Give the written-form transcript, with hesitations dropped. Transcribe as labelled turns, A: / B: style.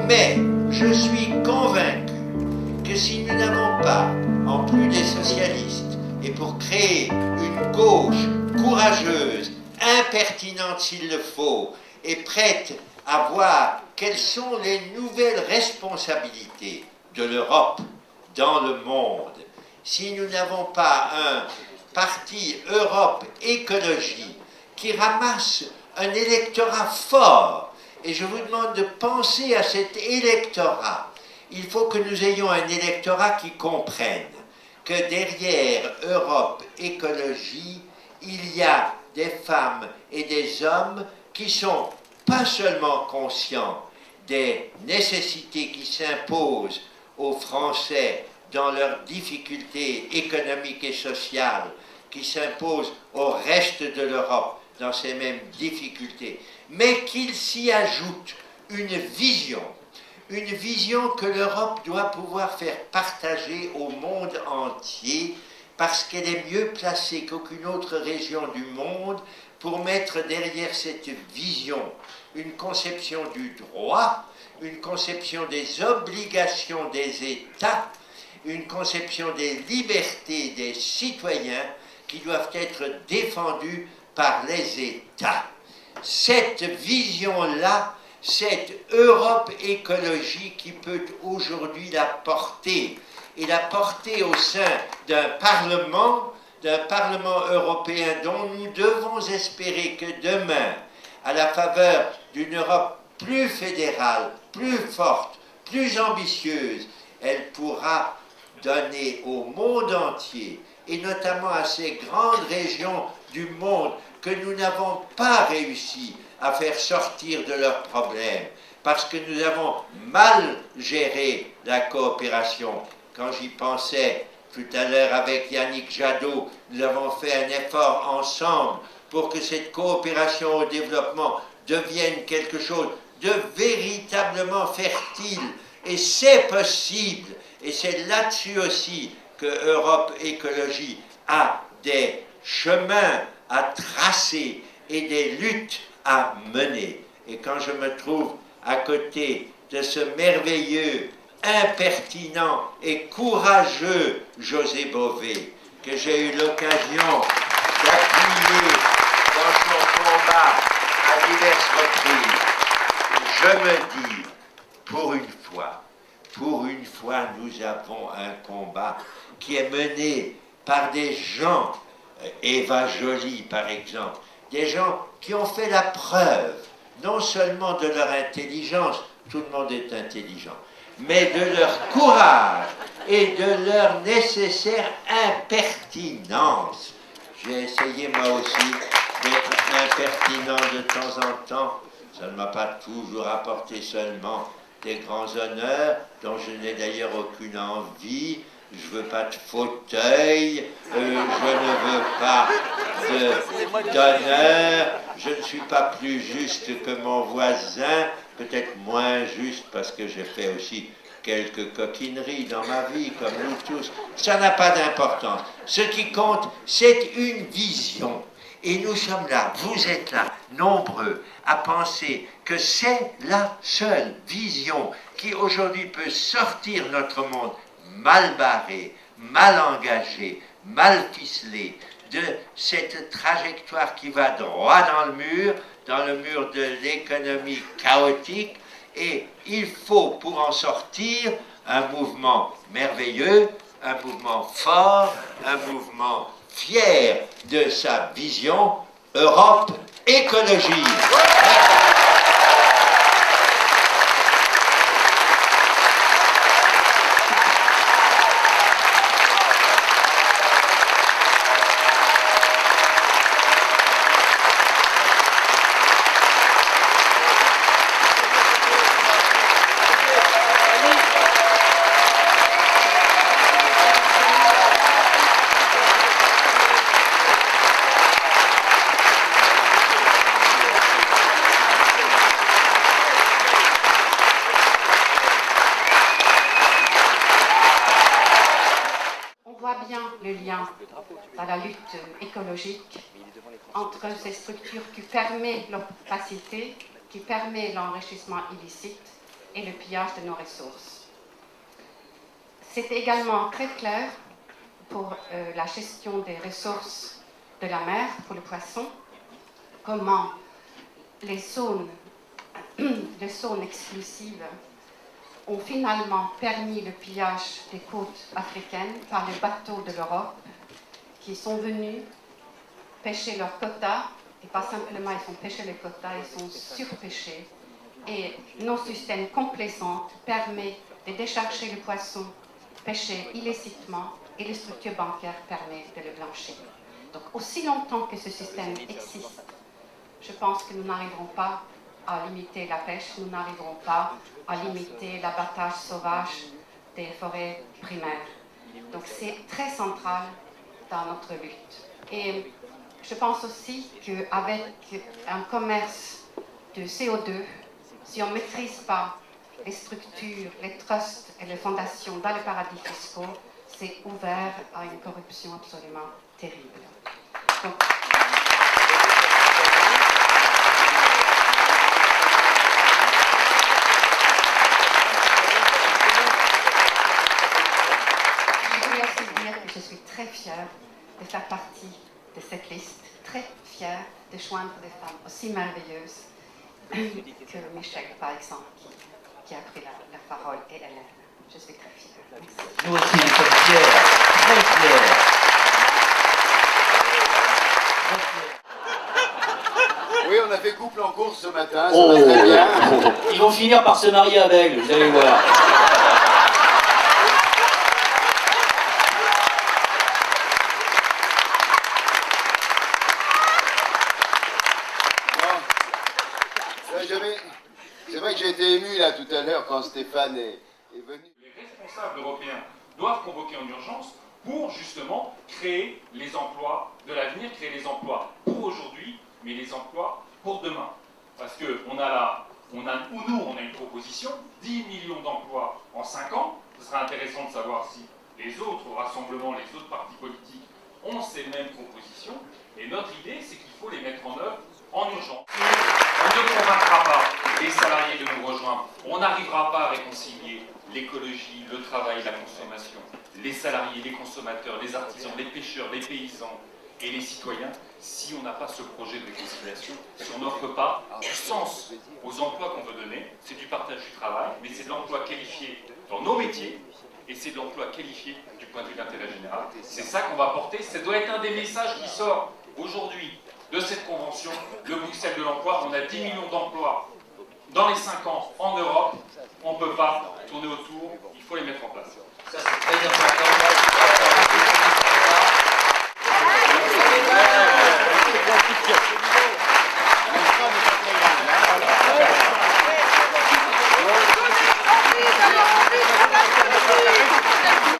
A: Mais je suis convaincu que si nous n'avons pas, en plus des socialistes, et pour créer une gauche courageuse, impertinente s'il le faut, et prête à voir quelles sont les nouvelles responsabilités de l'Europe dans le monde, si nous n'avons pas un parti Europe Écologie qui ramasse un électorat fort, et je vous demande de penser à cet électorat, il faut que nous ayons un électorat qui comprenne que derrière Europe Écologie, il y a des femmes et des hommes qui sont pas seulement conscients des nécessités qui s'imposent aux Français dans leurs difficultés économiques et sociales, qui s'imposent au reste de l'Europe dans ces mêmes difficultés, mais qu'il s'y ajoute une vision que l'Europe doit pouvoir faire partager au monde entier, parce qu'elle est mieux placée qu'aucune autre région du monde pour mettre derrière cette vision une conception du droit, une conception des obligations des États, une conception des libertés des citoyens qui doivent être défendues par les États. Cette vision-là, cette Europe Écologie qui peut aujourd'hui la porter, et la porter au sein d'un Parlement européen dont nous devons espérer que demain, à la faveur d'une Europe plus fédérale, plus forte, plus ambitieuse, elle pourra donner au monde entier, et notamment à ces grandes régions du monde que nous n'avons pas réussi à faire sortir de leurs problèmes, parce que nous avons mal géré la coopération. Quand j'y pensais tout à l'heure avec Yannick Jadot, nous avons fait un effort ensemble pour que cette coopération au développement devienne quelque chose de véritablement fertile. Et c'est possible. Et c'est là-dessus aussi que Europe Écologie a des chemins à tracer et des luttes à mener. Et quand je me trouve à côté de ce merveilleux, impertinent et courageux José Bové, que j'ai eu l'occasion d'appuyer dans son combat à diverses reprises, je me dis, pour une fois, nous avons un combat qui est mené par des gens, Eva Joly par exemple, des gens qui ont fait la preuve, non seulement de leur intelligence, tout le monde est intelligent, mais de leur courage et de leur nécessaire impertinence. J'ai essayé moi aussi d'être impertinent de temps en temps. Ça ne m'a pas toujours apporté seulement des grands honneurs, dont je n'ai d'ailleurs aucune envie. Je ne veux pas de fauteuil, je ne veux pas d'honneur, je ne suis pas plus juste que mon voisin, peut-être moins juste parce que j'ai fait aussi quelques coquineries dans ma vie, comme nous tous. Ça n'a pas d'importance. Ce qui compte, c'est une vision. Et nous sommes là, vous êtes là, nombreux, à penser que c'est la seule vision qui aujourd'hui peut sortir notre monde mal barré, mal engagé, mal ficelé, de cette trajectoire qui va droit dans le mur de l'économie chaotique, et il faut pour en sortir un mouvement merveilleux, un mouvement fort, un mouvement fier de sa vision Europe Écologie.
B: Le lien dans la lutte écologique entre ces structures qui permettent l'opacité, qui permettent l'enrichissement illicite et le pillage de nos ressources. C'est également très clair pour la gestion des ressources de la mer, pour le poisson, comment les zones exclusives ont finalement permis le pillage des côtes africaines par les bateaux de l'Europe qui sont venus pêcher leurs quotas, et pas simplement ils ont pêché les quotas, ils sont surpêchés. Et nos systèmes complaisants permettent de décharger le poisson pêché illicitement et les structures bancaires permettent de le blanchir. Donc aussi longtemps que ce système existe, je pense que nous n'arriverons pas à limiter la pêche, nous n'arriverons pas à limiter l'abattage sauvage des forêts primaires. Donc c'est très central dans notre lutte. Et je pense aussi qu'avec un commerce de CO2, si on ne maîtrise pas les structures, les trusts et les fondations dans les paradis fiscaux, c'est ouvert à une corruption absolument terrible. Donc, je voulais aussi dire que je suis très fière de faire partie de cette liste, très fière de joindre des femmes aussi merveilleuses que Michel, par exemple, qui a pris la parole, et Hélène. Je suis très fière. Merci.
C: Nous aussi, nous sommes fiers, très fiers.
D: Oui, on a fait couple en course ce matin, ça va très bien.
C: Ils vont finir par se marier avec, vous allez voir.
D: C'est vrai que j'ai été ému là tout à l'heure quand Stéphane est venu.
E: Les responsables européens doivent convoquer en urgence pour justement créer les emplois de l'avenir, créer les emplois pour aujourd'hui, mais les emplois pour demain. Parce qu'on a une proposition, 10 millions d'emplois en 5 ans. Ce sera intéressant de savoir si les autres rassemblements, les autres partis politiques ont ces mêmes propositions. Et notre idée, c'est qu'il faut les mettre en œuvre en urgence. On ne convaincra pas les salariés de nous rejoindre. On n'arrivera pas à réconcilier l'écologie, le travail, la consommation, les salariés, les consommateurs, les artisans, les pêcheurs, les paysans et les citoyens si on n'a pas ce projet de réconciliation, si on n'offre pas du sens aux emplois qu'on veut donner. C'est du partage du travail, mais c'est de l'emploi qualifié dans nos métiers et c'est de l'emploi qualifié du point de vue de l'intérêt général. C'est ça qu'on va porter. Ça doit être un des messages qui sort aujourd'hui de cette convention, le Bruxelles de l'emploi. On a 10 millions d'emplois dans les 5 ans en Europe. On ne peut pas tourner autour, il faut les mettre en place.
C: Ça, c'est très important.